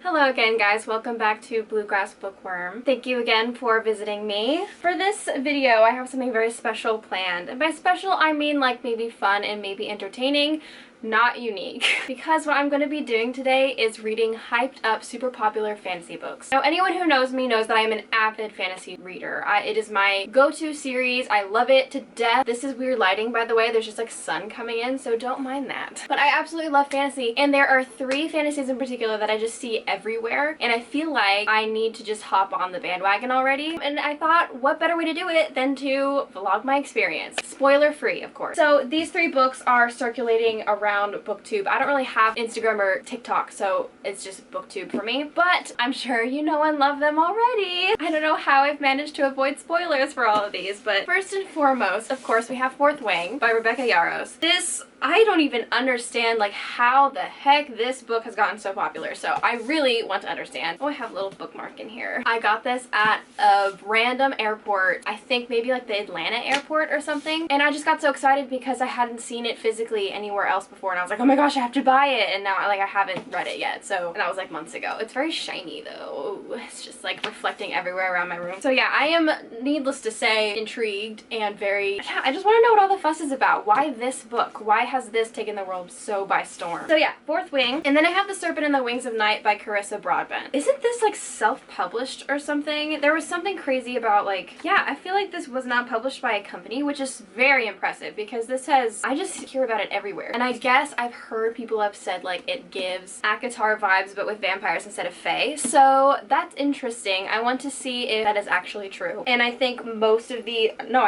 Hello again, guys. Welcome back to Bluegrass Bookworm. Thank you again for visiting me. For this video, I have something very special planned. And by special, I mean like maybe fun and maybe entertaining, not unique. Because what I'm going to be doing today is reading hyped up, super popular fantasy books. Now, anyone who knows me knows that I am an avid fantasy reader. It is my go-to series. I love it to death. This is weird lighting, by the way. There's just like sun coming in, so don't mind that. But I absolutely love fantasy, and there are 3 fantasies in particular that I just see everywhere, and I feel like I need to just hop on the bandwagon already. And I thought, what better way to do it than to vlog my experience? Spoiler free, of course. So these 3 books are circulating around BookTube. I don't really have Instagram or TikTok, so it's just BookTube for me, but I'm sure you know and love them already. I don't know how I've managed to avoid spoilers for all of these, but first and foremost, of course, we have Fourth Wing by Rebecca Yarros. This, I don't even understand like how the heck this book has gotten so popular, so I really want to understand. Oh, I have a little bookmark in here. I got this at a random airport, I think maybe like the Atlanta airport or something, and I just got so excited because I hadn't seen it physically anywhere else before, and I was like, oh my gosh, I have to buy it, and now I haven't read it yet, so, and that was like months ago. It's very shiny though. It's just like reflecting everywhere around my room. So yeah, I am, needless to say, intrigued and very, yeah, I just want to know what all the fuss is about. Why this book? Why has this taken the world so by storm? So yeah, Fourth Wing. And then I have The Serpent and the Wings of Night by Carissa Broadbent. Isn't this like self-published or something? There was something crazy about like, yeah, I feel like this was not published by a company, which is very impressive because this has, I just hear about it everywhere. And I guess I've heard people have said like it gives ACOTAR vibes but with vampires instead of fae. So that's interesting. I want to see if that is actually true. And I think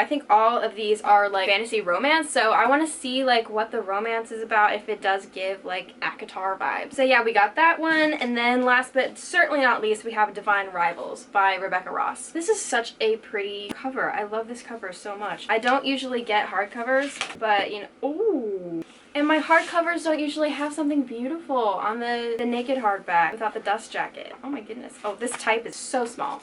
I think all of these are like fantasy romance, so I want to see like what the romance is about, if it does give like ACOTAR vibes. So yeah, we got that one, and then last but certainly not least, we have Divine Rivals by Rebecca Ross. This is such a pretty cover. I love this cover so much. I don't usually get hardcovers, but you know, ooh. And my hardcovers don't usually have something beautiful on the naked hardback without the dust jacket. Oh my goodness. Oh, this type is so small.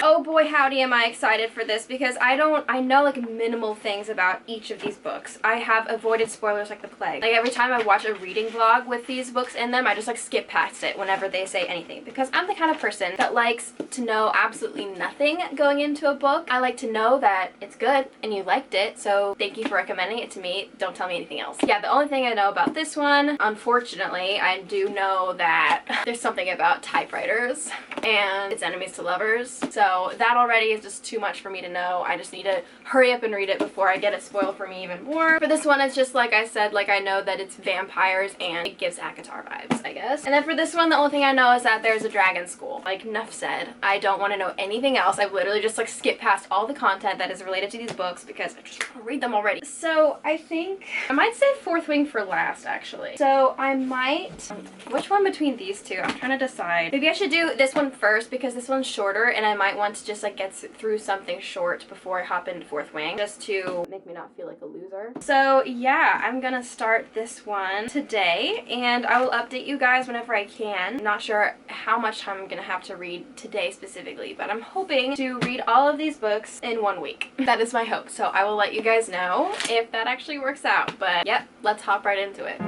Oh boy, howdy am I excited for this, because I know like minimal things about each of these books. I have avoided spoilers like the plague. Like every time I watch a reading vlog with these books in them, I just like skip past it whenever they say anything, because I'm the kind of person that likes to know absolutely nothing going into a book. I like to know that it's good and you liked it, so thank you for recommending it to me. Don't tell me anything else. Yeah, the only thing I know about this one, unfortunately, I do know that there's something about typewriters and it's enemies to lovers, so that already is just too much for me to know. I just need to hurry up and read it before I get it spoiled for me even more. For this one, it's just like I said, like I know that it's vampires and it gives ACOTAR vibes, I guess. And then for this one, the only thing I know is that there's a dragon school. Like enough said. I don't want to know anything else. I've literally just like skipped past all the content that is related to these books because I just want to read them already. So I think I might save Fourth Wing for last, actually. So I might, which one between these two? I'm trying to decide. Maybe I should do this one first because this one's shorter and I might want to just like get through something short before I hop into Fourth Wing, just to make me not feel like a loser. So yeah, I'm gonna start this one today and I will update you guys whenever I can. I'm not sure how much time I'm gonna have to read today specifically, but I'm hoping to read all of these books in 1 week. That is my hope, so I will let you guys know if that actually works out. But yep, let's hop right into it.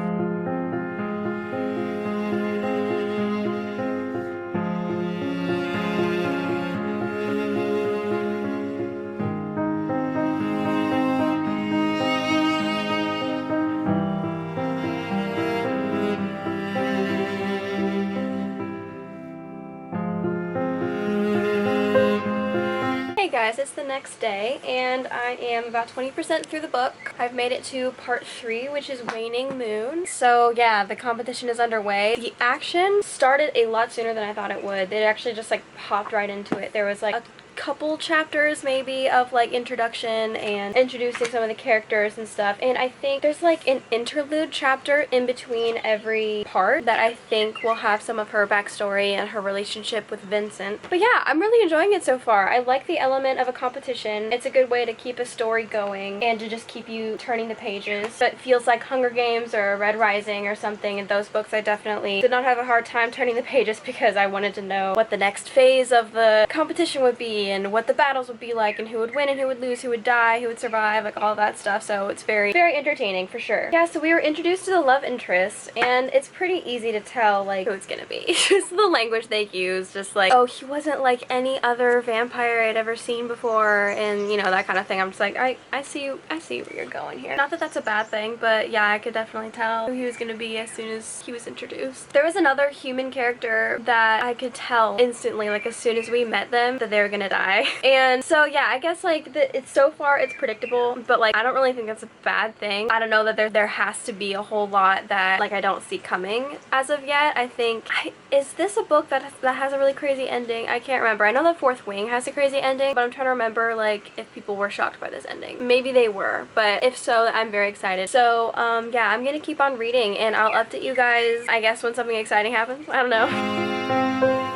Hey guys, it's the next day and I am about 20% through the book. I've made it to part 3, which is Waning Moon. So yeah, the competition is underway. The action started a lot sooner than I thought it would. It actually just like popped right into it. There was like a couple chapters maybe of like introduction and introducing some of the characters and stuff, and I think there's like an interlude chapter in between every part that I think will have some of her backstory and her relationship with Vincent. But yeah, I'm really enjoying it so far. I like the element of a competition. It's a good way to keep a story going and to just keep you turning the pages. So it feels like Hunger Games or Red Rising or something. In those books I definitely did not have a hard time turning the pages because I wanted to know what the next phase of the competition would be be and what the battles would be like and who would win and who would lose, who would die, who would survive, like all of that stuff. So it's very, very entertaining for sure. Yeah, so we were introduced to the love interest, and it's pretty easy to tell like who it's gonna be. Just the language they use, just like, oh, he wasn't like any other vampire I'd ever seen before, and you know, that kind of thing. I'm just like, I see where you're going here. Not that that's a bad thing, but yeah, I could definitely tell who he was gonna be as soon as he was introduced. There was another human character that I could tell instantly, like as soon as we met them, that they were gonna die. And so yeah, I guess like it's so far it's predictable, but like I don't really think that's a bad thing. I don't know that there has to be a whole lot that like I don't see coming as of yet. I think, is this a book that has a really crazy ending? I can't remember. I know the Fourth Wing has a crazy ending, but I'm trying to remember like if people were shocked by this ending. Maybe they were, but if so, I'm very excited. So yeah, I'm gonna keep on reading and I'll update you guys, I guess, when something exciting happens. I don't know.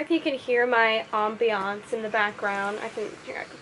If you can hear my ambiance in the background, I can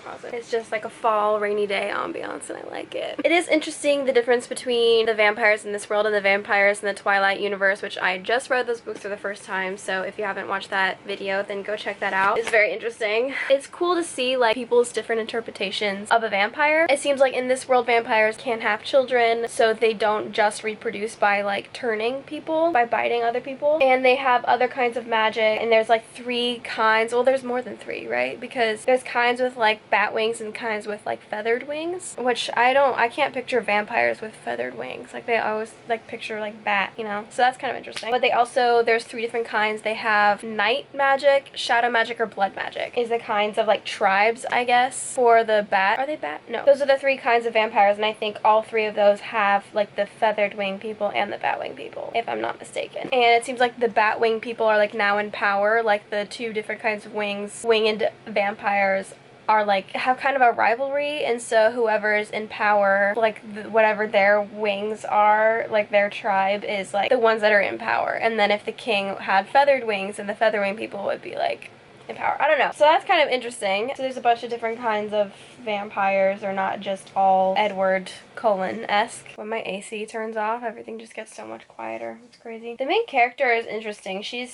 pause it. It's just like a fall rainy day ambiance and I like it. It is interesting the difference between the vampires in this world and the vampires in the Twilight universe, which I just read those books for the first time, so if you haven't watched that video then go check that out. It's very interesting. It's cool to see like people's different interpretations of a vampire. It seems like in this world vampires can have children, so they don't just reproduce by like turning people, by biting other people, and they have other kinds of magic, and there's like three kinds. Well, there's more than three, right? Because there's kinds with like bat wings and kinds with like feathered wings, which I can't picture vampires with feathered wings. Like they always like picture like bat, you know? So that's kind of interesting. But they also, there's three different kinds. They have night magic, shadow magic, or blood magic is the kinds of like tribes, I guess, for the bat. Are they bat? No. Those are the three kinds of vampires, and I think all three of those have like the feathered wing people and the bat wing people, if I'm not mistaken. And it seems like the bat wing people are like now in power, like the two different kinds of winged vampires are like have kind of a rivalry, and so whoever's in power, like whatever their wings are, like their tribe is like the ones that are in power, and then if the king had feathered wings, then the feather wing people would be like in power. I don't know. So that's kind of interesting. So there's a bunch of different kinds of vampires. They're not just all Edward Cullen-esque. When my AC turns off, everything just gets so much quieter. It's crazy. The main character is interesting. She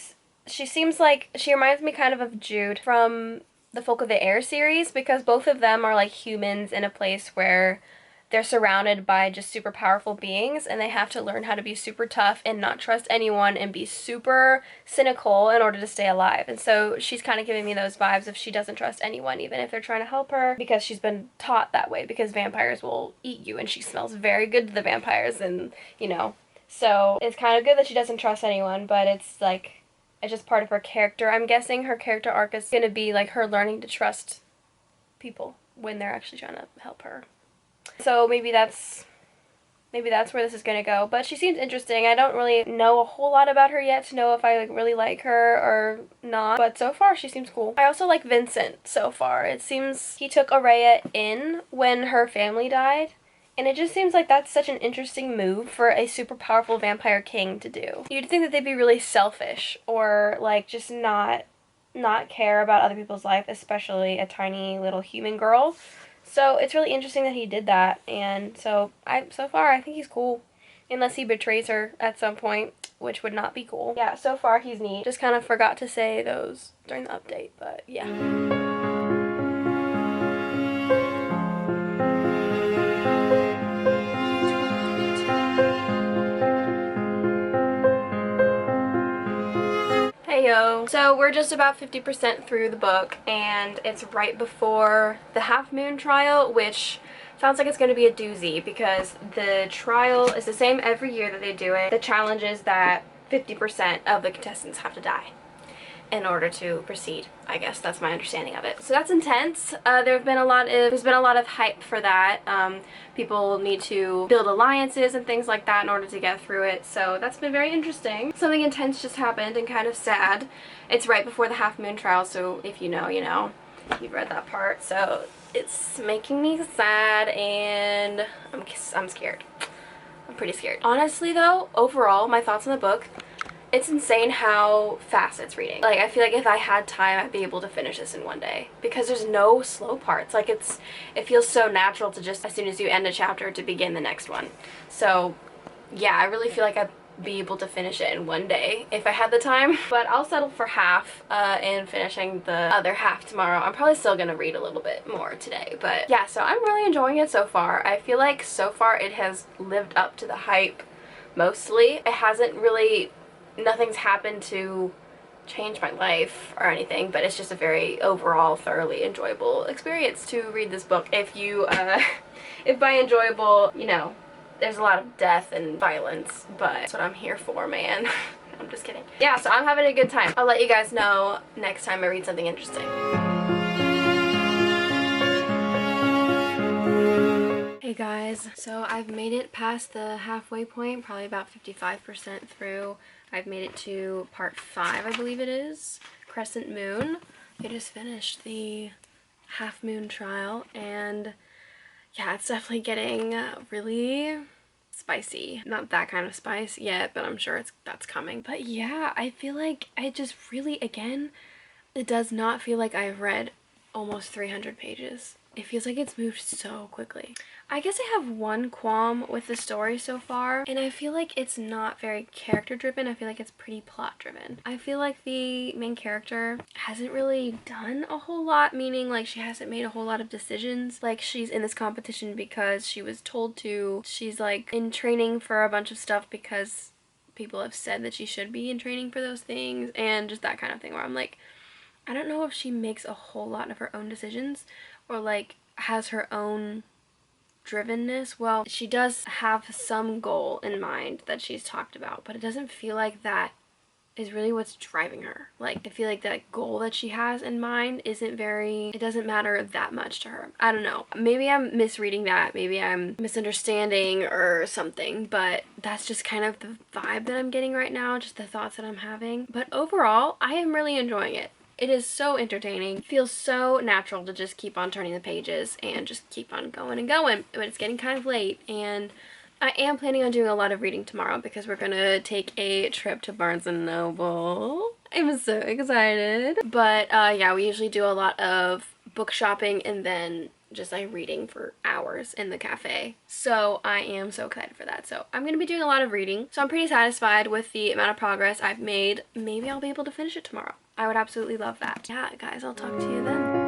seems like, she reminds me kind of Jude from the Folk of the Air series, because both of them are like humans in a place where they're surrounded by just super powerful beings, and they have to learn how to be super tough and not trust anyone and be super cynical in order to stay alive. And so she's kind of giving me those vibes of she doesn't trust anyone, even if they're trying to help her, because she's been taught that way, because vampires will eat you, and she smells very good to the vampires, and you know. So it's kind of good that she doesn't trust anyone, but it's like, it's just part of her character. I'm guessing her character arc is going to be like her learning to trust people when they're actually trying to help her. So maybe that's where this is going to go. But she seems interesting. I don't really know a whole lot about her yet to know if I like really like her or not. But so far she seems cool. I also like Vincent so far. It seems he took Aurea in when her family died. And it just seems like that's such an interesting move for a super powerful vampire king to do. You'd think that they'd be really selfish, or like just not care about other people's life, especially a tiny little human girl. So it's really interesting that he did that, and so far I think he's cool. Unless he betrays her at some point, which would not be cool. Yeah, so far he's neat. Just kind of forgot to say those during the update, but yeah. Heyo. So we're just about 50% through the book, and it's right before the Half Moon trial, which sounds like it's going to be a doozy, because the trial is the same every year that they do it. The challenge is that 50% of the contestants have to die in order to proceed. I guess that's my understanding of it. So that's intense. There's been a lot of hype for that. People need to build alliances and things like that in order to get through it. So that's been very interesting. Something intense just happened and kind of sad. It's right before the Half Moon trial, so if you know, you know. You've read that part. So it's making me sad, and I'm scared. I'm pretty scared. Honestly though, overall, my thoughts on the book, it's insane how fast it's reading. Like, I feel like if I had time, I'd be able to finish this in one day, because there's no slow parts. Like, it feels so natural to just, as soon as you end a chapter, to begin the next one. So yeah, I really feel like I'd be able to finish it in one day if I had the time. But I'll settle for half and finishing the other half tomorrow. I'm probably still gonna read a little bit more today, but yeah, so I'm really enjoying it so far. I feel like so far it has lived up to the hype mostly. It hasn't really, nothing's happened to change my life or anything, but it's just a very overall thoroughly enjoyable experience to read this book. If you if by enjoyable, you know, there's a lot of death and violence, but that's what I'm here for, man. I'm just kidding. Yeah, so I'm having a good time. I'll let you guys know next time I read something interesting. Hey guys, so I've made it past the halfway point, probably about 55% through. I've made it to part 5, I believe it is, Crescent Moon. I just finished the Half Moon trial, and yeah, it's definitely getting really spicy. Not that kind of spice yet, but I'm sure that's coming. But yeah, I feel like I just really, again, it does not feel like I've read almost 300 pages. It feels like it's moved so quickly. I guess I have one qualm with the story so far, and I feel like it's not very character driven. I feel like it's pretty plot driven. I feel like the main character hasn't really done a whole lot, meaning like she hasn't made a whole lot of decisions. Like she's in this competition because she was told to. She's like in training for a bunch of stuff because people have said that she should be in training for those things, and just that kind of thing where I'm like, I don't know if she makes a whole lot of her own decisions or like has her own drivenness. Well, she does have some goal in mind that she's talked about, but it doesn't feel like that is really what's driving her. Like, I feel like that goal that she has in mind isn't very, it doesn't matter that much to her. I don't know. Maybe I'm misreading that. Maybe I'm misunderstanding or something, but that's just kind of the vibe that I'm getting right now, just the thoughts that I'm having. But overall, I am really enjoying it. It is so entertaining. It feels so natural to just keep on turning the pages and just keep on going and going. But it's getting kind of late, and I am planning on doing a lot of reading tomorrow because we're gonna take a trip to Barnes & Noble. I'm so excited. But yeah, we usually do a lot of book shopping and then just like reading for hours in the cafe. So I am so excited for that. So I'm going to be doing a lot of reading. So I'm pretty satisfied with the amount of progress I've made. Maybe I'll be able to finish it tomorrow. I would absolutely love that. Yeah, guys, I'll talk to you then.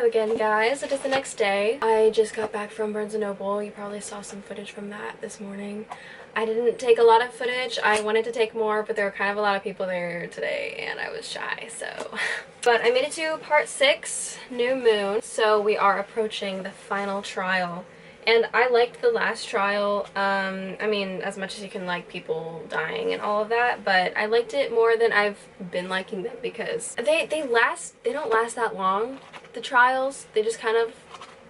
Again, guys, it is the next day. I just got back from Barnes & Noble. You probably saw some footage from that this morning. I didn't take a lot of footage. I wanted to take more, but there were kind of a lot of people there today and I was shy, so. But I made it to part 6, New Moon. So we are approaching the final trial. And I liked the last trial, I mean, as much as you can like people dying and all of that, but I liked it more than I've been liking them because they don't last that long, the trials. They just kind of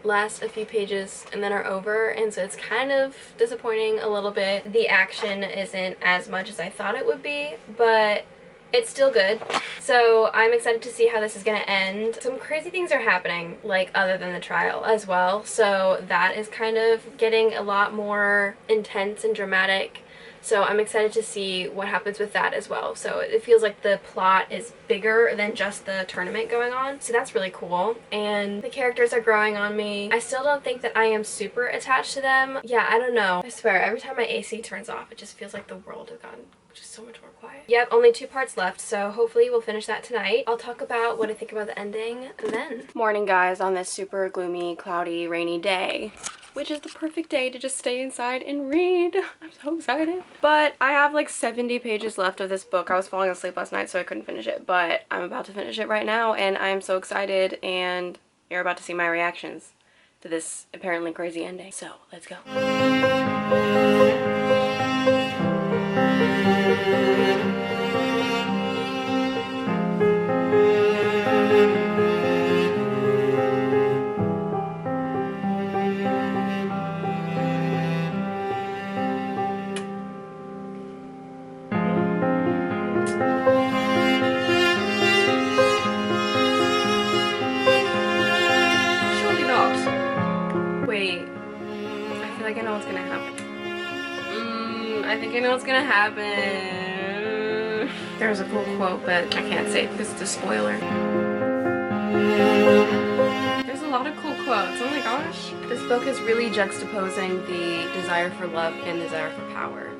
last a few pages and then are over, and so it's kind of disappointing a little bit. The action isn't as much as I thought it would be, but it's still good. So I'm excited to see how this is going to end. Some crazy things are happening, like other than the trial as well. So that is kind of getting a lot more intense and dramatic. So I'm excited to see what happens with that as well. So it feels like the plot is bigger than just the tournament going on. So that's really cool. And the characters are growing on me. I still don't think that I am super attached to them. Yeah, I don't know. I swear, every time my AC turns off, it just feels like the world has gotten just so much more quiet. Yep, only 2 parts left, so hopefully we'll finish that tonight. I'll talk about what I think about the ending then. Morning, guys, on this super gloomy, cloudy, rainy day, which is the perfect day to just stay inside and read. I'm so excited. But I have like 70 pages left of this book. I was falling asleep last night, so I couldn't finish it, but I'm about to finish it right now, and I'm so excited, and you're about to see my reactions to this apparently crazy ending. So, let's go. I think I know what's gonna happen. There's a cool quote, but I can't say it because it's a spoiler. There's a lot of cool quotes. Oh my gosh. This book is really juxtaposing the desire for love and desire for power.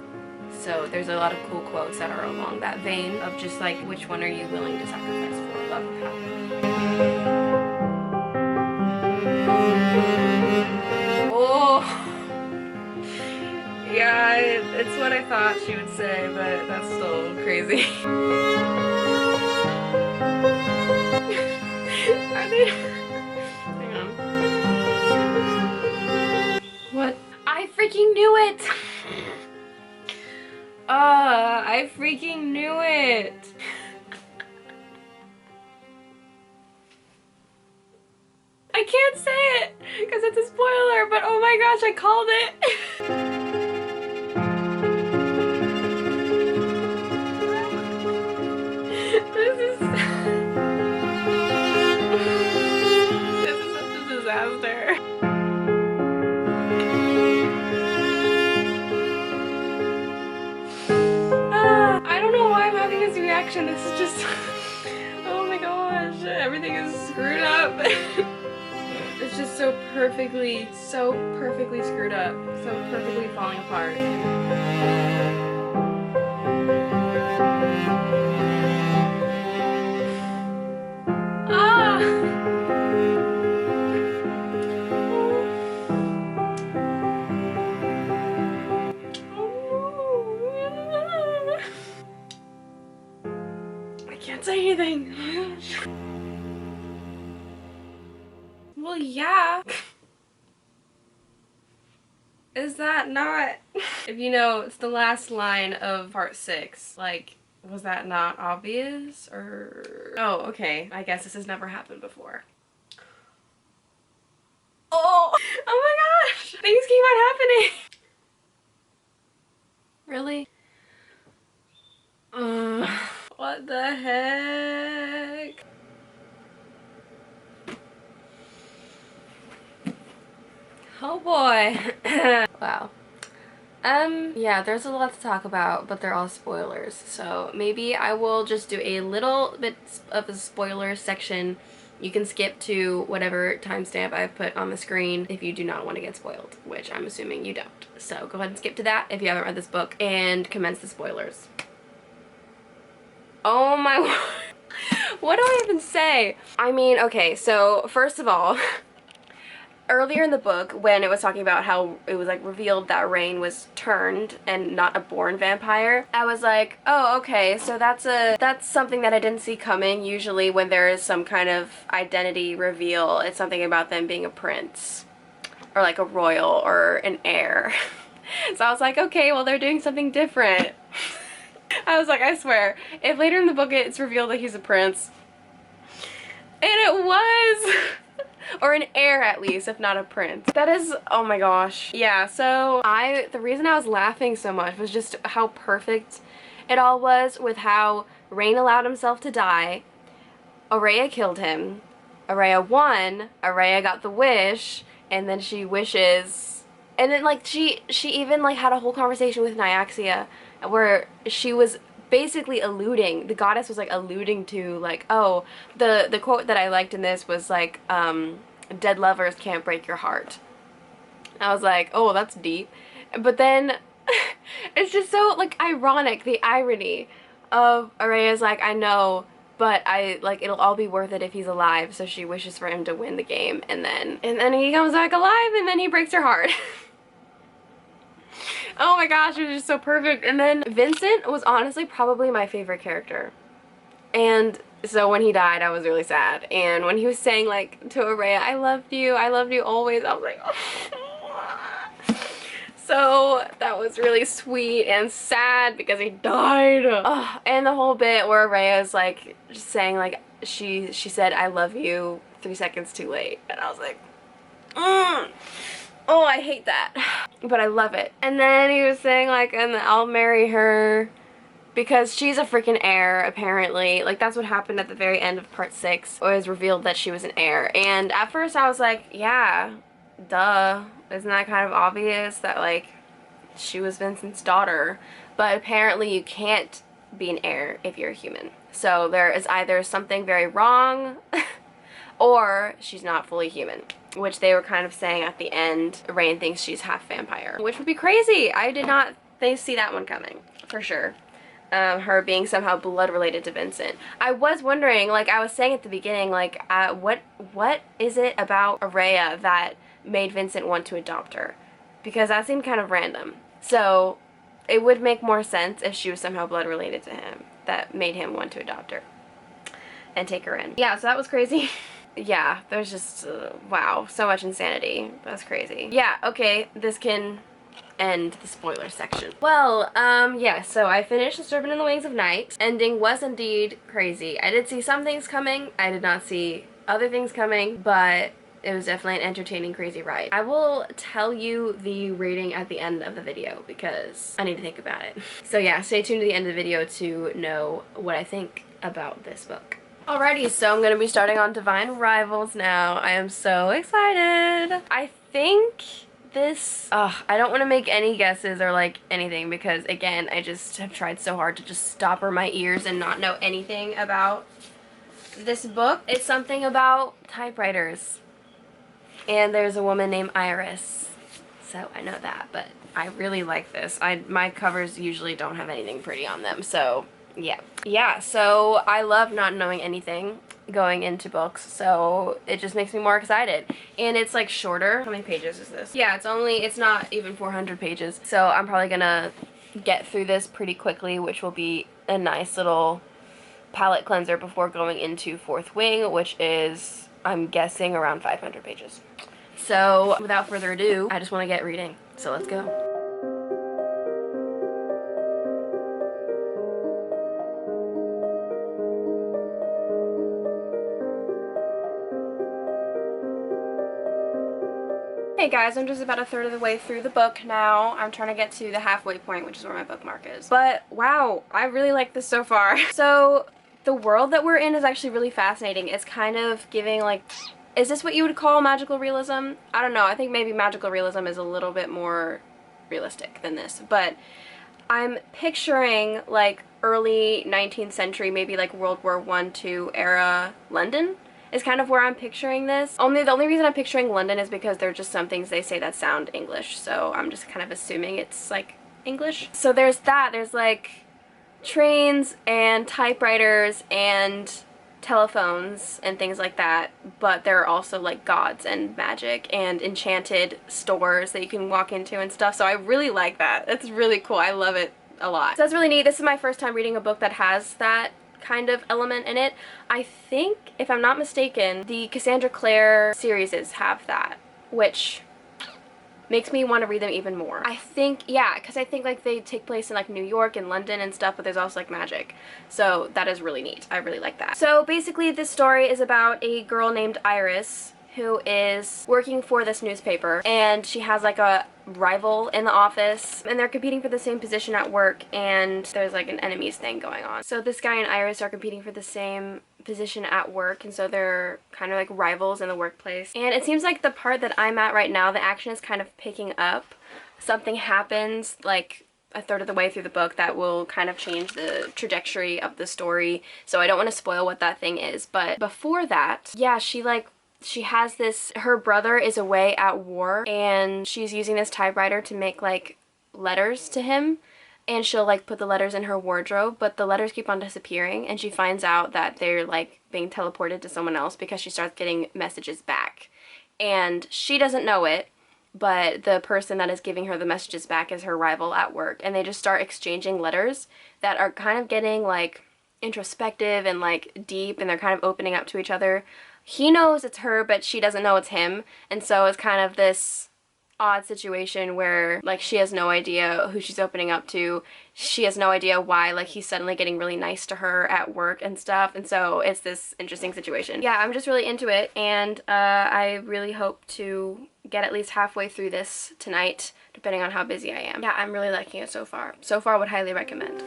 So there's a lot of cool quotes that are along that vein of just like, which one are you willing to sacrifice for, love or power? Oh, yeah, it's what I thought she would say, but that's still crazy. Hang on. What? I freaking knew it! I freaking knew it! I can't say it because it's a spoiler, but oh my gosh, I called it! This is such a disaster. I don't know why I'm having this reaction. This is just, oh my gosh, everything is screwed up. It's just so perfectly screwed up, so perfectly falling apart. I can't say anything. Well, yeah. Is that not? If you know, it's the last line of part 6. Like, was that not obvious? Or... Oh, okay. I guess this has never happened before. Oh! Oh my gosh! Things keep on happening! Really? What the heck? Oh boy. Wow. Yeah, there's a lot to talk about, but they're all spoilers. So maybe I will just do a little bit of a spoiler section. You can skip to whatever timestamp I've put on the screen if you do not want to get spoiled, which I'm assuming you don't. So go ahead and skip to that if you haven't read this book and commence the spoilers. Oh my word. What do I even say? I mean, okay, so first of all, earlier in the book, when it was talking about how it was like revealed that Rain was turned and not a born vampire, I was like, oh, okay, so that's something that I didn't see coming. Usually when there is some kind of identity reveal, it's something about them being a prince or like a royal or an heir. So I was like, okay, well, they're doing something different. I was like, I swear, if later in the book it's revealed that he's a prince, and it was, or an heir at least, if not a prince. That is, oh my gosh. Yeah, so the reason I was laughing so much was just how perfect it all was with how Rain allowed himself to die, Aurea killed him, Aurea won, Aurea got the wish, and then she wishes, and then like she even like had a whole conversation with Nyaxia where she was basically alluding, the goddess was like alluding to like, oh, the quote that I liked in this was like, dead lovers can't break your heart. I was like, oh, that's deep. But then it's just so like ironic, the irony of Aurea's like, I know, but it'll all be worth it if he's alive, so she wishes for him to win the game, and then he comes back alive and then he breaks her heart. Oh my gosh, it was just so perfect. And then Vincent was honestly probably my favorite character. And so when he died, I was really sad. And when he was saying like to Aurea, I loved you always, I was like, oh. So that was really sweet and sad because he died. Oh, and the whole bit where Aurea is like just saying like, she said, I love you 3 seconds too late. And I was like, oh, I hate that, but I love it. And then he was saying like, and I'll marry her because she's a freaking heir, apparently. Like, that's what happened at the very end of part 6. It was revealed that she was an heir. And at first I was like, yeah, duh. Isn't that kind of obvious that like she was Vincent's daughter, but apparently you can't be an heir if you're a human. So there is either something very wrong or she's not fully human, which they were kind of saying at the end. Rain thinks she's half vampire, which would be crazy. I did not see that one coming, for sure. Her being somehow blood related to Vincent. I was wondering, like I was saying at the beginning, like what is it about Araya that made Vincent want to adopt her? Because that seemed kind of random. So it would make more sense if she was somehow blood related to him that made him want to adopt her and take her in. Yeah, so that was crazy. Yeah, there's just, wow, so much insanity. That's crazy. Yeah, okay, this can end the spoiler section. Well, yeah, so I finished The Serpent in the Wings of Night. Ending was indeed crazy. I did see some things coming. I did not see other things coming, but it was definitely an entertaining, crazy ride. I will tell you the rating at the end of the video because I need to think about it. So yeah, stay tuned to the end of the video to know what I think about this book. Alrighty, so I'm gonna be starting on Divine Rivals now. I am so excited. I think this, I don't want to make any guesses or like anything because again, I just have tried so hard to just stopper my ears and not know anything about this book. It's something about typewriters. And there's a woman named Iris, so I know that, but I really like this. My covers usually don't have anything pretty on them, so yeah. Yeah, so I love not knowing anything going into books, so it just makes me more excited. And it's like shorter. How many pages is this? Yeah, it's not even 400 pages, so I'm probably gonna get through this pretty quickly, which will be a nice little palette cleanser before going into Fourth Wing, which is, I'm guessing, around 500 pages. So without further ado, I just want to get reading. So let's go. Hey guys, I'm just about a third of the way through the book now. I'm trying to get to the halfway point, which is where my bookmark is. But wow, I really like this so far. So the world that we're in is actually really fascinating. It's kind of giving like, is this what you would call magical realism? I don't know. I think maybe magical realism is a little bit more realistic than this. But I'm picturing like early 19th century, maybe like World War I, II era London is kind of where I'm picturing this. The only reason I'm picturing London is because there are just some things they say that sound English. So I'm just kind of assuming it's like English. So there's that. There's like trains and typewriters and telephones and things like that, but there are also like gods and magic and enchanted stores that you can walk into and stuff, so I really like that. It's really cool. I love it a lot. So that's really neat. This is my first time reading a book that has that kind of element in it. I think, if I'm not mistaken, the Cassandra Clare series have that, which makes me want to read them even more. I think, yeah, because I think like they take place in like New York and London and stuff, but there's also like magic. So that is really neat. I really like that. So basically this story is about a girl named Iris who is working for this newspaper, and she has like a rival in the office, and they're competing for the same position at work, and there's like an enemies thing going on. So this guy and Iris are competing for the same position at work, and so they're kind of like rivals in the workplace. And it seems like the part that I'm at right now, the action is kind of picking up. Something happens like a third of the way through the book that will kind of change the trajectory of the story, so I don't want to spoil what that thing is. But before that, yeah, she has this, her brother is away at war, and she's using this typewriter to make like letters to him, and she'll like put the letters in her wardrobe, but the letters keep on disappearing, and she finds out that they're like being teleported to someone else because she starts getting messages back. And she doesn't know it, but the person that is giving her the messages back is her rival at work, and they just start exchanging letters that are kind of getting like introspective and like deep, and they're kind of opening up to each other. He knows it's her, but she doesn't know it's him, and so it's kind of this odd situation where like she has no idea who she's opening up to. She has no idea why like he's suddenly getting really nice to her at work and stuff, and so it's this interesting situation. Yeah, I'm just really into it, and I really hope to get at least halfway through this tonight, depending on how busy I am. Yeah, I'm really liking it so far. So far, would highly recommend.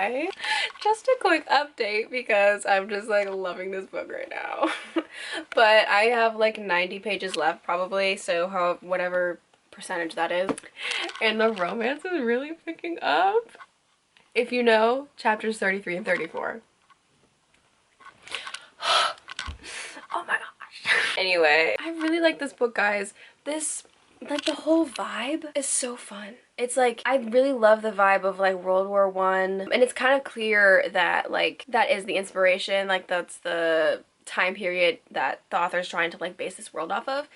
why. Just a quick update because I'm just like loving this book right now. But I have like 90 pages left probably, so whatever percentage that is. And the romance is really picking up. If you know, chapters 33 and 34. Oh my gosh. Anyway, I really like this book, guys. Like the whole vibe is so fun. It's like, I really love the vibe of like World War One, and it's kind of clear that like that is the inspiration, like that's the time period that the author's trying to like base this world off of.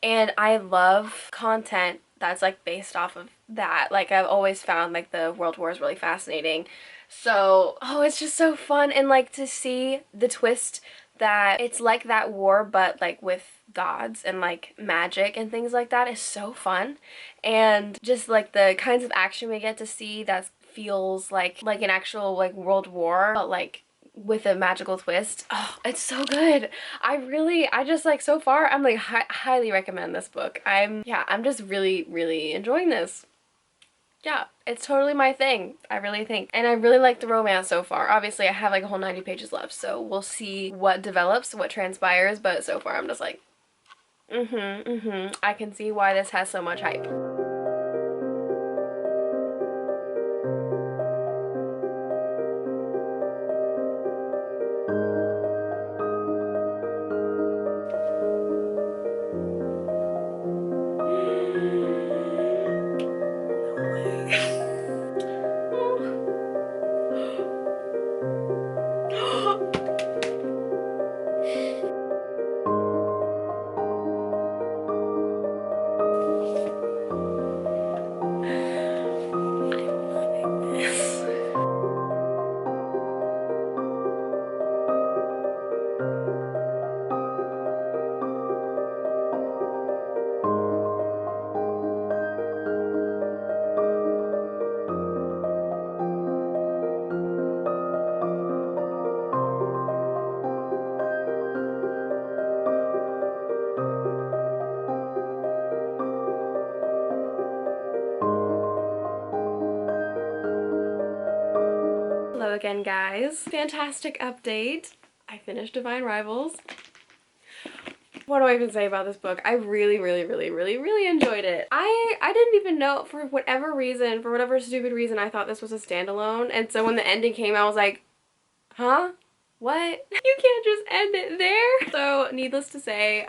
And I love content that's like based off of that. Like I've always found like the World War is really fascinating. So, oh, it's just so fun, and like to see the twist that it's like that war but like with gods and like magic and things like that is so fun. And just like the kinds of action we get to see that feels like an actual like world war but like with a magical twist. Oh, it's so good. I just like, so far I'm like highly recommend this book. I'm just really enjoying this. Yeah, it's totally my thing, I really think. And I really like the romance so far. Obviously, I have like a whole 90 pages left, so we'll see what develops, what transpires, but so far I'm just like, I can see why this has so much hype. Hello again, guys. Fantastic update. I finished Divine Rivals. What do I even say about this book? I really enjoyed it. I didn't even know, for whatever stupid reason, I thought this was a standalone. And so when the ending came, I was like, huh? What? You can't just end it there. So needless to say,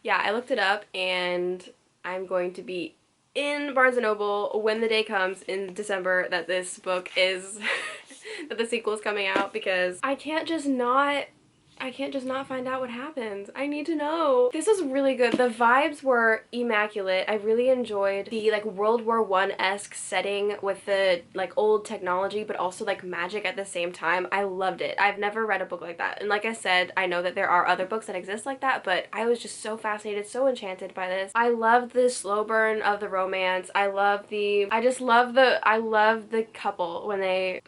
yeah, I looked it up and I'm going to be in Barnes & Noble when the day comes in December that this book is, that the sequel is coming out, because I can't just not find out what happens. I need to know. This is really good. The vibes were immaculate. I really enjoyed the like World War I-esque setting with the like old technology but also like magic at the same time. I loved it. I've never read a book like that. And like I said, I know that there are other books that exist like that, but I was just so fascinated, so enchanted by this. I love the slow burn of the romance. I love the couple when they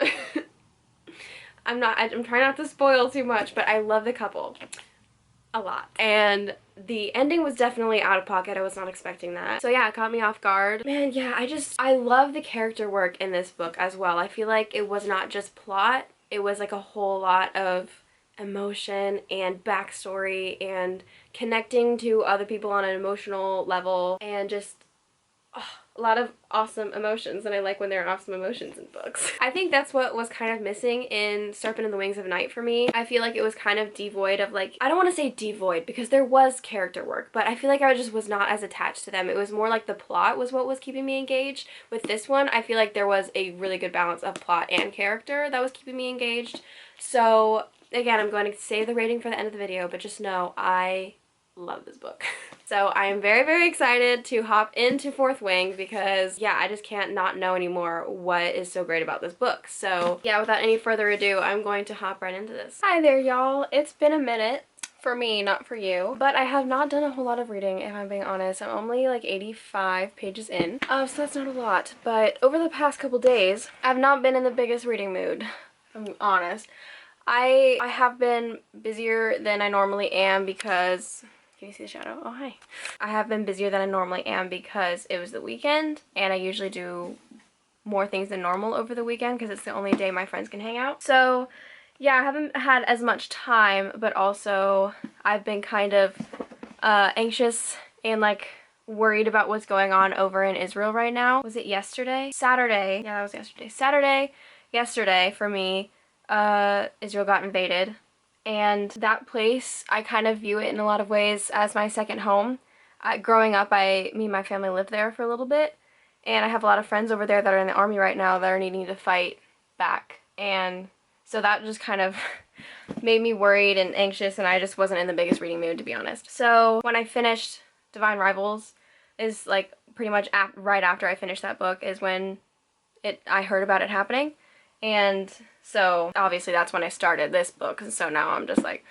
I'm trying not to spoil too much, but I love the couple a lot. And the ending was definitely out of pocket. I was not expecting that. So yeah, it caught me off guard. Man, yeah, I love the character work in this book as well. I feel like it was not just plot. It was like a whole lot of emotion and backstory and connecting to other people on an emotional level, and just a lot of awesome emotions, and I like when there are awesome emotions in books. I think that's what was kind of missing in Serpent and the Wings of Night for me. I feel like it was kind of devoid of like, I don't want to say devoid because there was character work, but I feel like I just was not as attached to them. It was more like the plot was what was keeping me engaged. With this one, I feel like there was a really good balance of plot and character that was keeping me engaged. So again, I'm going to save the rating for the end of the video, but just know I love this book. So I am very excited to hop into Fourth Wing because yeah, I just can't not know anymore what is so great about this book. So yeah, without any further ado, I'm going to hop right into this. Hi there, y'all. It's been a minute. For me, not for you. But I have not done a whole lot of reading, if I'm being honest. I'm only like 85 pages in. So that's not a lot. But over the past couple days, I've not been in the biggest reading mood, if I'm honest. I have been busier than I normally am because... Can you see the shadow? Oh, hi. I have been busier than I normally am because it was the weekend, and I usually do more things than normal over the weekend because it's the only day my friends can hang out. So yeah, I haven't had as much time, but also I've been kind of anxious and like worried about what's going on over in Israel right now. Was it yesterday? Saturday. Yeah, that was yesterday. Yesterday for me, Israel got invaded. And that place, I kind of view it in a lot of ways as my second home. Growing up, me and my family lived there for a little bit. And I have a lot of friends over there that are in the army right now that are needing to fight back. And so that just kind of made me worried and anxious, and I just wasn't in the biggest reading mood, to be honest. So when I finished Divine Rivals, is like pretty much right after I finished that book is when I heard about it happening. And so obviously that's when I started this book, and so now I'm just like,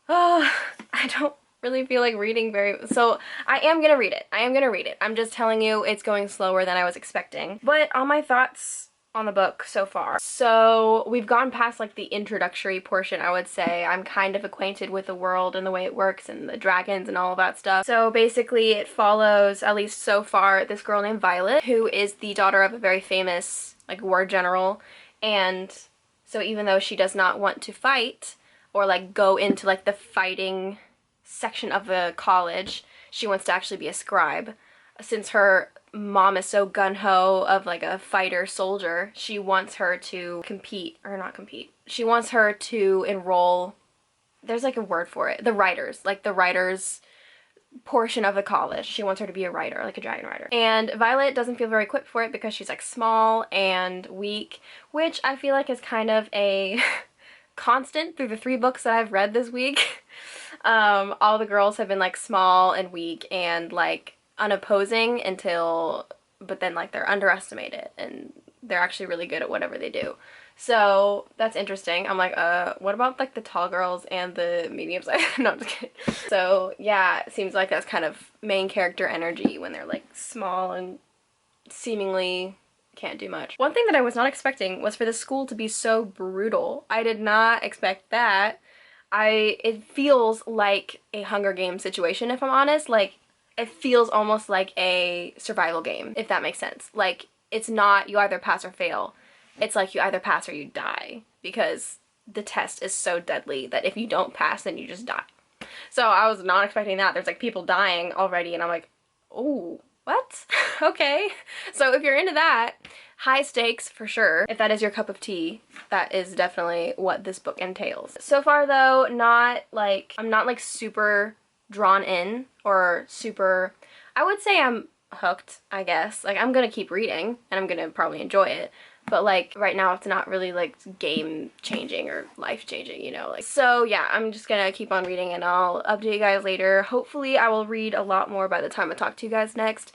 oh, I don't really feel like reading so I am gonna read it. I'm just telling you it's going slower than I was expecting. But on my thoughts on the book so far. So we've gone past like the introductory portion, I would say. I'm kind of acquainted with the world and the way it works and the dragons and all of that stuff. So basically it follows, at least so far, this girl named Violet, who is the daughter of a very famous like war general. And so even though she does not want to fight or like go into like the fighting section of the college, she wants to actually be a scribe. Since her mom is so gun-ho of like a fighter soldier, she wants her to she wants her to enroll, there's like a word for it, the writers portion of the college. She wants her to be a writer, like a dragon writer. And Violet doesn't feel very equipped for it because she's like small and weak, which I feel like is kind of a constant through the 3 books that I've read this week. All the girls have been like small and weak and like unopposing but then like they're underestimated and they're actually really good at whatever they do. So that's interesting. I'm like, what about like the tall girls and the medium size? No, I'm just kidding. So yeah, it seems like that's kind of main character energy when they're like small and seemingly can't do much. One thing that I was not expecting was for the school to be so brutal. I did not expect that. It feels like a Hunger Games situation, if I'm honest. Like, it feels almost like a survival game, if that makes sense. Like, it's not you either pass or fail. It's like you either pass or you die, because the test is so deadly that if you don't pass, then you just die. So I was not expecting that. There's like people dying already, and I'm like, oh, what? Okay. So if you're into that, high stakes for sure. If that is your cup of tea, that is definitely what this book entails. So far though, I'm not like super drawn in or super, I would say I'm hooked, I guess. Like, I'm gonna keep reading and I'm gonna probably enjoy it, but like right now it's not really like game changing or life changing, you know, like. So yeah, I'm just gonna keep on reading and I'll update you guys later. Hopefully I will read a lot more by the time I talk to you guys next.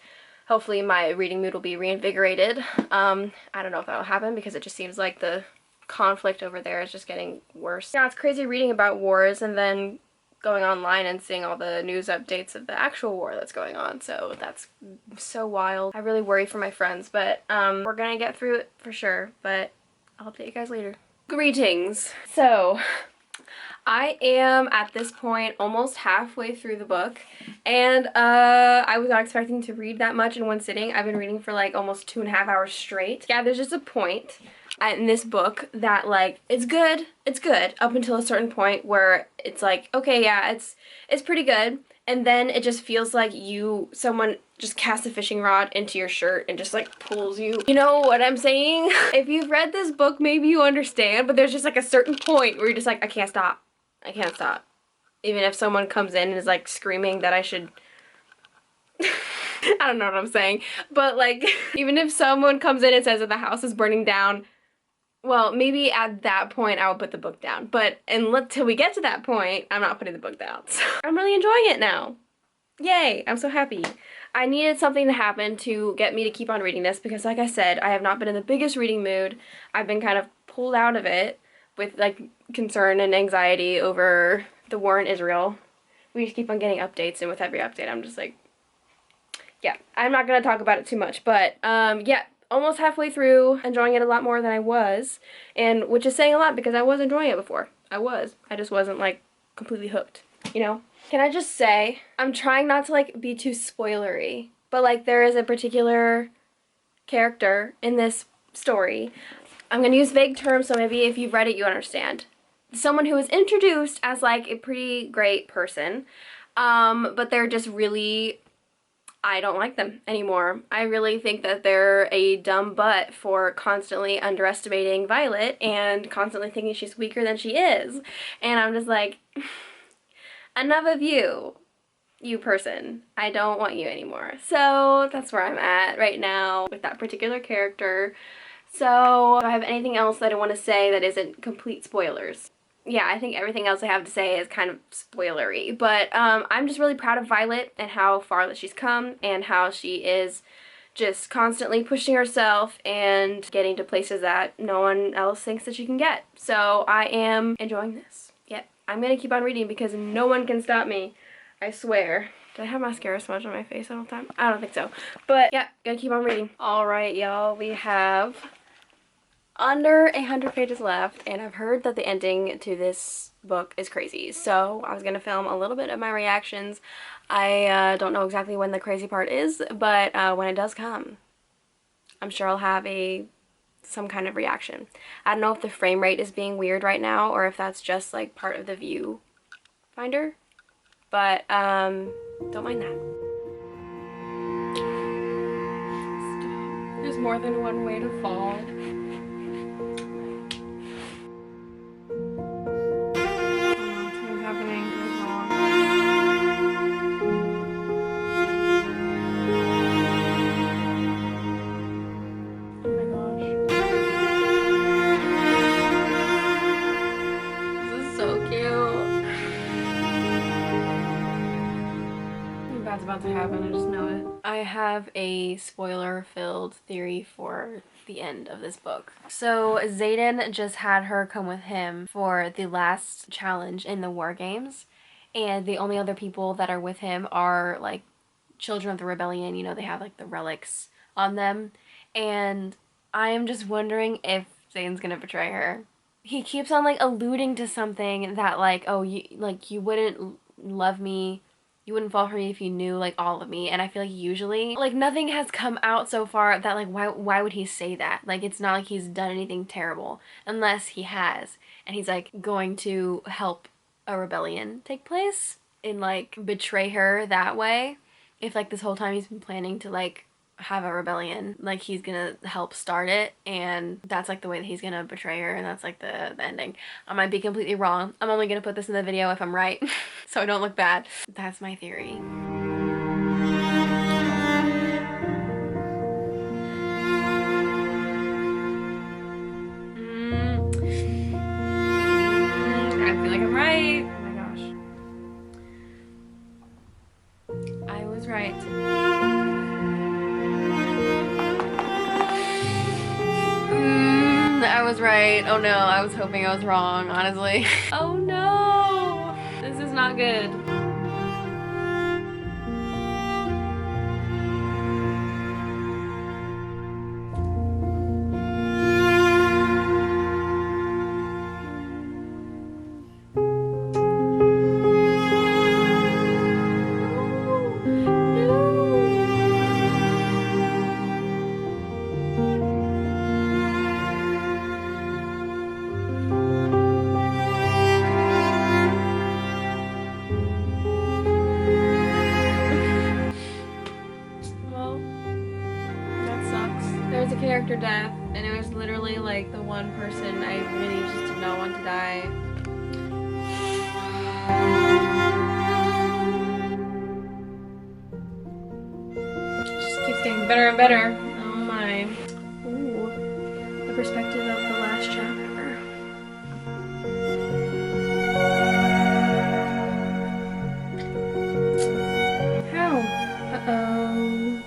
Hopefully my reading mood will be reinvigorated. I don't know if that'll happen because it just seems like the conflict over there is just getting worse. Yeah, it's crazy reading about wars and then going online and seeing all the news updates of the actual war that's going on. So that's so wild. I really worry for my friends, but we're gonna get through it for sure, but I'll update you guys later. Greetings. So I am at this point almost halfway through the book, and I was not expecting to read that much in one sitting. I've been reading for like almost 2.5 hours straight. Yeah, there's just a point in this book that like it's good up until a certain point where it's like, okay, yeah, it's pretty good, and then it just feels like someone just casts a fishing rod into your shirt and just like pulls you. You know what I'm saying? If you've read this book, maybe you understand, but there's just like a certain point where you're just like, I can't stop. Even if someone comes in and is like screaming that I should I don't know what I'm saying, but like even if someone comes in and says that the house is burning down, well, maybe at that point I will put the book down, but until we get to that point, I'm not putting the book down. So I'm really enjoying it now. Yay, I'm so happy. I needed something to happen to get me to keep on reading this because, like I said, I have not been in the biggest reading mood. I've been kind of pulled out of it with like concern and anxiety over the war in Israel. We just keep on getting updates, and with every update I'm just like, yeah, I'm not gonna talk about it too much, but yeah, almost halfway through, enjoying it a lot more than I was, and which is saying a lot because I was enjoying it before. I just wasn't like completely hooked, you know? Can I just say, I'm trying not to like be too spoilery, but like there is a particular character in this story. I'm gonna use vague terms, so maybe if you've read it, you understand. Someone who is introduced as like a pretty great person, but they're just really, I don't like them anymore. I really think that they're a dumb butt for constantly underestimating Violet and constantly thinking she's weaker than she is. And I'm just like, enough of you. You person. I don't want you anymore. So that's where I'm at right now with that particular character. So do I have anything else that I want to say that isn't complete spoilers? Yeah, I think everything else I have to say is kind of spoilery, but I'm just really proud of Violet and how far that she's come and how she is just constantly pushing herself and getting to places that no one else thinks that she can get. So I am enjoying this. Yep, I'm gonna keep on reading because no one can stop me. I swear. Did I have mascara smudged on my face all the time? I don't think so. But yeah, gotta keep on reading. Alright, y'all, we have under 100 pages left, and I've heard that the ending to this book is crazy. So I was gonna film a little bit of my reactions. I don't know exactly when the crazy part is, but when it does come, I'm sure I'll have some kind of reaction. I don't know if the frame rate is being weird right now or if that's just like part of the view finder. But, don't mind that. There's more than one way to fall. Something's happening. What's wrong? Oh my gosh. This is so cute. That's about to happen, I just know it. I have a spoiler-filled theory for the end of this book. So Xaden just had her come with him for the last challenge in the war games, and the only other people that are with him are like children of the rebellion. You know, they have like the relics on them, and I am just wondering if Xaden's gonna betray her. He keeps on like alluding to something that like, oh, you wouldn't love me, you wouldn't fall for me if you knew like all of me. And I feel like usually like nothing has come out so far that like why would he say that? Like it's not like he's done anything terrible unless he has, and he's like going to help a rebellion take place and like betray her that way. If like this whole time he's been planning to like have a rebellion, like he's gonna help start it, and that's like the way that he's gonna betray her, and that's like the ending. I might be completely wrong. I'm only gonna put this in the video if I'm right so I don't look bad. That's my theory. I feel like I'm right. Oh my gosh. I was right. I was right. Oh no, I was hoping I was wrong, honestly. Oh no! This is not good. Character death, and it was literally like the one person I really just did not want to die. It just keeps getting better and better. Oh my. Ooh, the perspective of the last chapter. How? Uh-oh.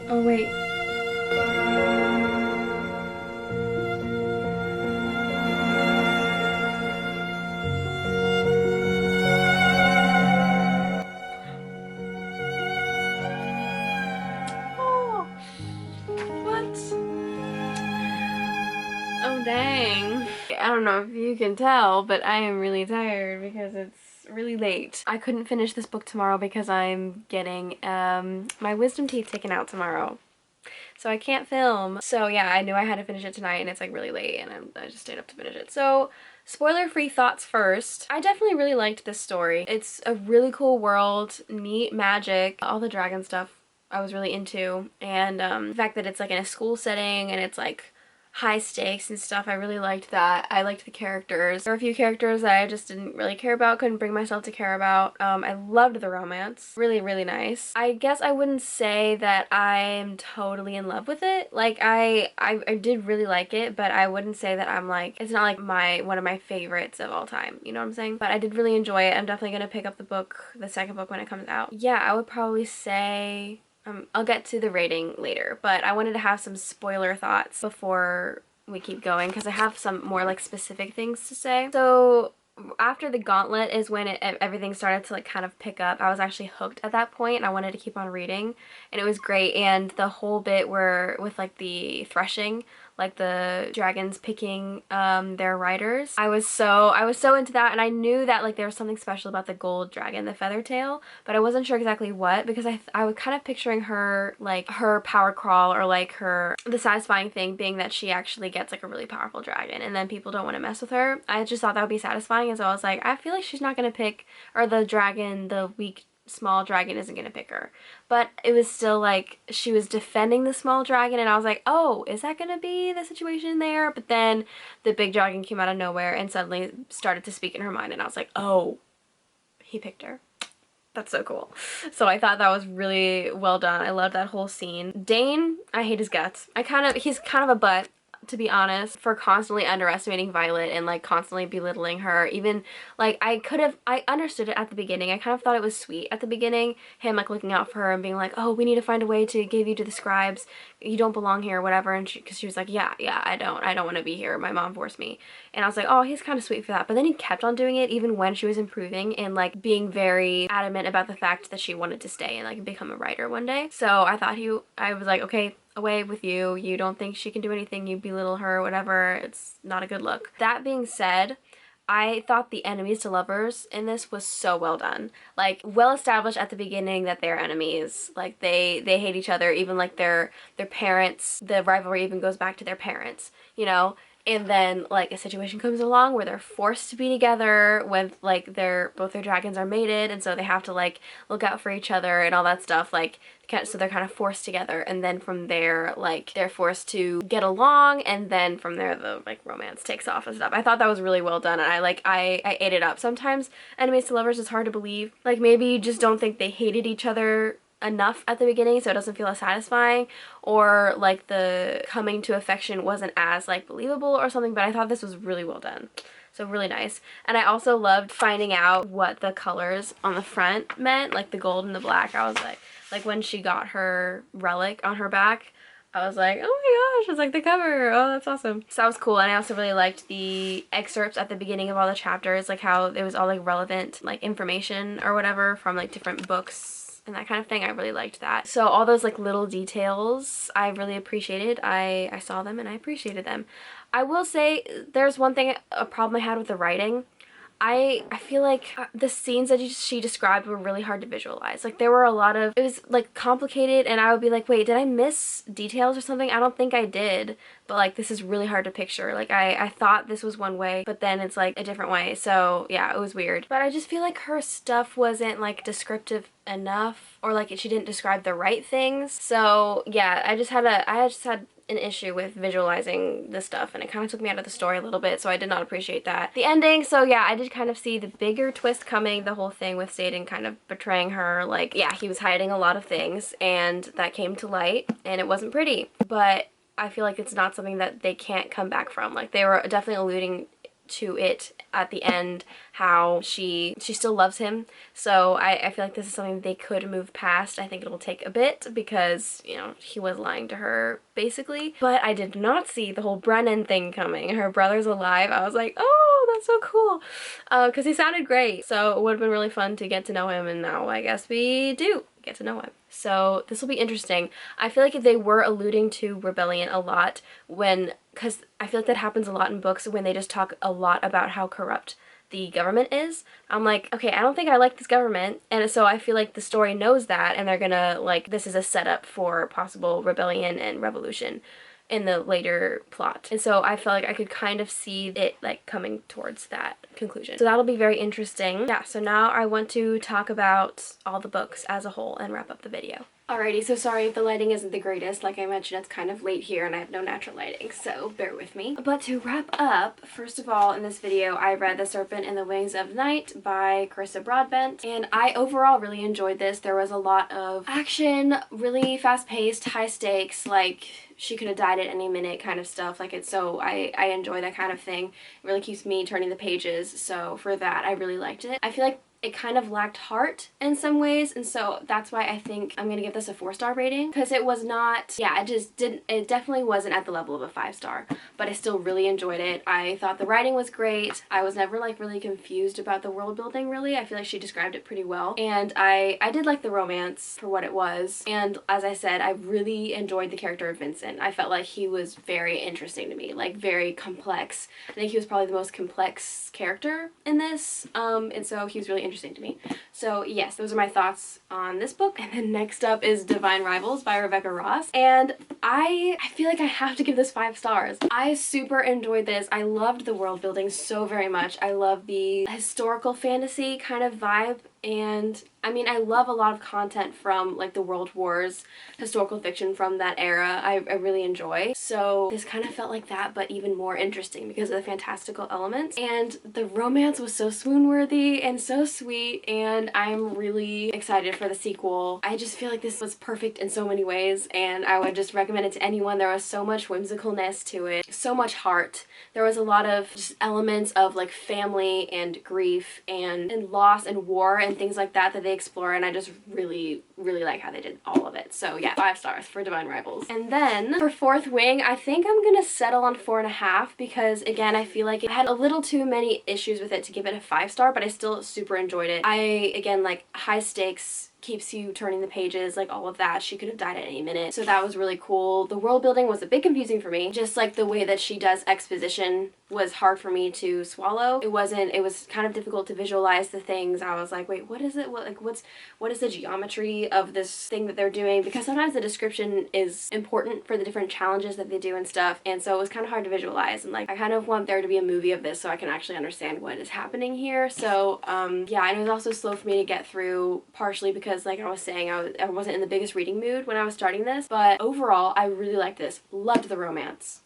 Oh wait. Dang. I don't know if you can tell, but I am really tired because it's really late. I couldn't finish this book tomorrow because I'm getting my wisdom teeth taken out tomorrow. so I can't film. So yeah, I knew I had to finish it tonight, and it's like really late, and I just stayed up to finish it. So spoiler-free thoughts first. I definitely really liked this story. It's a really cool world, neat magic, all the dragon stuff I was really into, and the fact that it's like in a school setting and it's like high stakes and stuff, I really liked that. I liked the characters. There were a few characters that I just didn't really care about, couldn't bring myself to care about. I loved the romance. Really, really nice. I guess I wouldn't say that I'm totally in love with it. Like, I did really like it, but I wouldn't say that I'm like, it's not like one of my favorites of all time, you know what I'm saying? But I did really enjoy it. I'm definitely gonna pick up the second book when it comes out. Yeah, I would probably say I'll get to the rating later, but I wanted to have some spoiler thoughts before we keep going because I have some more like specific things to say. So after the gauntlet is when everything started to like kind of pick up. I was actually hooked at that point and I wanted to keep on reading, and it was great. And the whole bit where with like the threshing, like the dragons picking their riders, I was so into that, and I knew that like there was something special about the gold dragon, the feather tail, but I wasn't sure exactly what, because I was kind of picturing her like her power crawl, or like the satisfying thing being that she actually gets like a really powerful dragon and then people don't want to mess with her. I just thought that would be satisfying, and so I was like, I feel like she's not gonna pick, or the dragon, the weak small dragon, isn't gonna pick her. But it was still like she was defending the small dragon, and I was like, oh, is that gonna be the situation there? But then the big dragon came out of nowhere and suddenly started to speak in her mind, and I was like, oh, he picked her. That's so cool. So I thought that was really well done. I loved that whole scene. Dane, I hate his guts. He's kind of a butt, to be honest, for constantly underestimating Violet and like constantly belittling her. Even like I understood it at the beginning. I kind of thought it was sweet at the beginning, him like looking out for her and being like, oh, we need to find a way to give you to the scribes, you don't belong here or whatever. And because she was like, yeah, I don't want to be here, my mom forced me. And I was like, oh, he's kind of sweet for that. But then he kept on doing it even when she was improving and like being very adamant about the fact that she wanted to stay and like become a writer one day. So I was like, okay, away with you. You don't think she can do anything, you belittle her, whatever. It's not a good look. That being said, I thought the enemies to lovers in this was so well done. Like, well established at the beginning that they're enemies. Like, they hate each other, even like their parents. The rivalry even goes back to their parents, you know? And then like a situation comes along where they're forced to be together when like both their dragons are mated, and so they have to like look out for each other and all that stuff. Like, so they're kind of forced together, and then from there like they're forced to get along, and then from there the like romance takes off and stuff. I thought that was really well done, and I ate it up. Sometimes enemies to lovers is hard to believe. Like, maybe you just don't think they hated each other enough at the beginning, so it doesn't feel as satisfying, or like the coming to affection wasn't as like believable or something. But I thought this was really well done, so really nice. And I also loved finding out what the colors on the front meant, like the gold and the black. I was like when she got her relic on her back, I was like, oh my gosh, it's like the cover. Oh, that's awesome. So that was cool. And I also really liked the excerpts at the beginning of all the chapters, like how it was all like relevant like information or whatever from like different books and that kind of thing. I really liked that. So all those like little details I really appreciated. I saw them and I appreciated them. I will say there's one thing, a problem I had with the writing. I feel like the scenes that she described were really hard to visualize. Like, there were a lot of, it was like complicated, and I would be like, wait, did I miss details or something? I don't think I did, but like this is really hard to picture. Like, I thought this was one way, but then it's like a different way. So yeah, it was weird. But I just feel like her stuff wasn't like descriptive enough, or like she didn't describe the right things. So yeah, I just had an issue with visualizing this stuff, and it kind of took me out of the story a little bit, so I did not appreciate that. The ending, so yeah, I did kind of see the bigger twist coming, the whole thing with Satan kind of betraying her. Like, yeah, he was hiding a lot of things, and that came to light, and it wasn't pretty. But I feel like it's not something that they can't come back from. Like, they were definitely alluding to it at the end, how she still loves him. So I feel like this is something they could move past. I think it'll take a bit because, you know, he was lying to her basically. But I did not see the whole Brennan thing coming. Her brother's alive. I was like, oh, that's so cool, because he sounded great. So it would have been really fun to get to know him, and now I guess we do get to know him. So this will be interesting. I feel like if they were alluding to rebellion a lot because I feel like that happens a lot in books when they just talk a lot about how corrupt the government is. I'm like, okay, I don't think I like this government, and so I feel like the story knows that, and they're gonna, like, this is a setup for possible rebellion and revolution in the later plot. And so I felt like I could kind of see it, like, coming towards that conclusion. So that'll be very interesting. Yeah, so now I want to talk about all the books as a whole and wrap up the video. Alrighty, so sorry if the lighting isn't the greatest. Like I mentioned, it's kind of late here and I have no natural lighting, so bear with me. But to wrap up, first of all, in this video, I read The Serpent and the Wings of Night by Carissa Broadbent, and I overall really enjoyed this. There was a lot of action, really fast-paced, high stakes, like she could have died at any minute kind of stuff. Like, it's so, I enjoy that kind of thing. It really keeps me turning the pages, so for that, I really liked it. I feel like it kind of lacked heart in some ways, and so that's why I think I'm gonna give this a 4-star rating, because it was not, yeah, it definitely wasn't at the level of a 5-star, but I still really enjoyed it. I thought the writing was great. I was never, like, really confused about the world building, really. I feel like she described it pretty well, and I did like the romance for what it was, and as I said, I really enjoyed the character of Vincent. I felt like he was very interesting to me, like, very complex. I think he was probably the most complex character in this, and so he was really interesting to me. So yes, those are my thoughts on this book. And then next up is Divine Rivals by Rebecca Ross, and I feel like I have to give this 5 stars. I super enjoyed this. I loved the world building so very much. I love the historical fantasy kind of vibe, and I mean, I love a lot of content from, like, the World Wars, historical fiction from that era. I really enjoy. So this kind of felt like that, but even more interesting because of the fantastical elements. And the romance was so swoon-worthy and so sweet, and I'm really excited for the sequel. I just feel like this was perfect in so many ways, and I would just recommend it to anyone. There was so much whimsicalness to it, so much heart. There was a lot of just elements of, like, family and grief and loss and war and things like that they explore, and I just really like how they did all of it. So yeah, 5 stars for Divine Rivals. And then for Fourth Wing, I think I'm gonna settle on 4.5 because, again, I feel like it had a little too many issues with it to give it a 5-star, but I still super enjoyed it. Again, like, high stakes, keeps you turning the pages, like, all of that. She could have died at any minute, so that was really cool. The world building was a bit confusing for me. Just, like, the way that she does exposition was hard for me to swallow. It was kind of difficult to visualize the things. I was like, wait, what is it? What is the geometry of this thing that they're doing? Because sometimes the description is important for the different challenges that they do and stuff, and so it was kind of hard to visualize, and, like, I kind of want there to be a movie of this so I can actually understand what is happening here. So yeah, and it was also slow for me to get through, partially because, like I was saying, I wasn't in the biggest reading mood when I was starting this, but overall I really liked this. Loved the romance.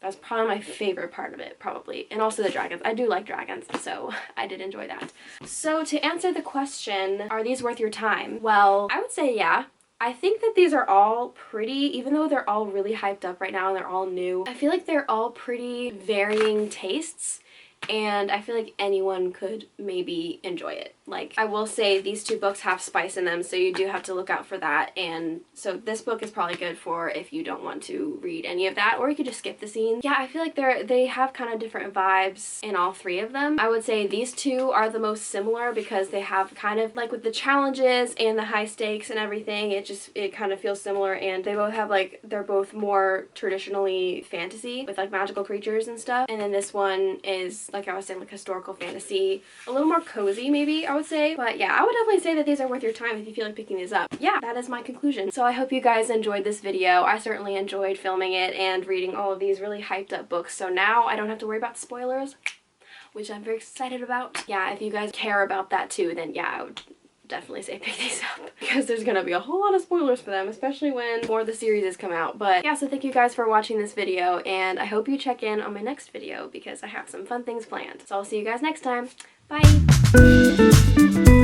That's probably my favorite part of it, probably. And also the dragons. I do like dragons, so I did enjoy that. So to answer the question, are these worth your time? Well, I would say yeah. I think that these are all pretty, even though they're all really hyped up right now and they're all new, I feel like they're all pretty varying tastes, and I feel like anyone could maybe enjoy it. Like, I will say these 2 books have spice in them, so you do have to look out for that, and so this book is probably good for if you don't want to read any of that, or you could just skip the scenes. Yeah, I feel like they have kind of different vibes in all 3 of them. I would say these 2 are the most similar because they have kind of, like, with the challenges and the high stakes and everything, it kind of feels similar, and they both have, like, they're both more traditionally fantasy with, like, magical creatures and stuff, and then this one is, like I was saying, like, historical fantasy, a little more cozy maybe, I would say. But yeah, I would definitely say that these are worth your time if you feel like picking these up. Yeah, that is my conclusion. So I hope you guys enjoyed this video. I certainly enjoyed filming it and reading all of these really hyped up books, so now I don't have to worry about spoilers, which I'm very excited about. Yeah, if you guys care about that too, then yeah, I would definitely say pick these up because there's gonna be a whole lot of spoilers for them, especially when more of the series come out. But yeah, so thank you guys for watching this video, and I hope you check in on my next video because I have some fun things planned. So I'll see you guys next time. Bye!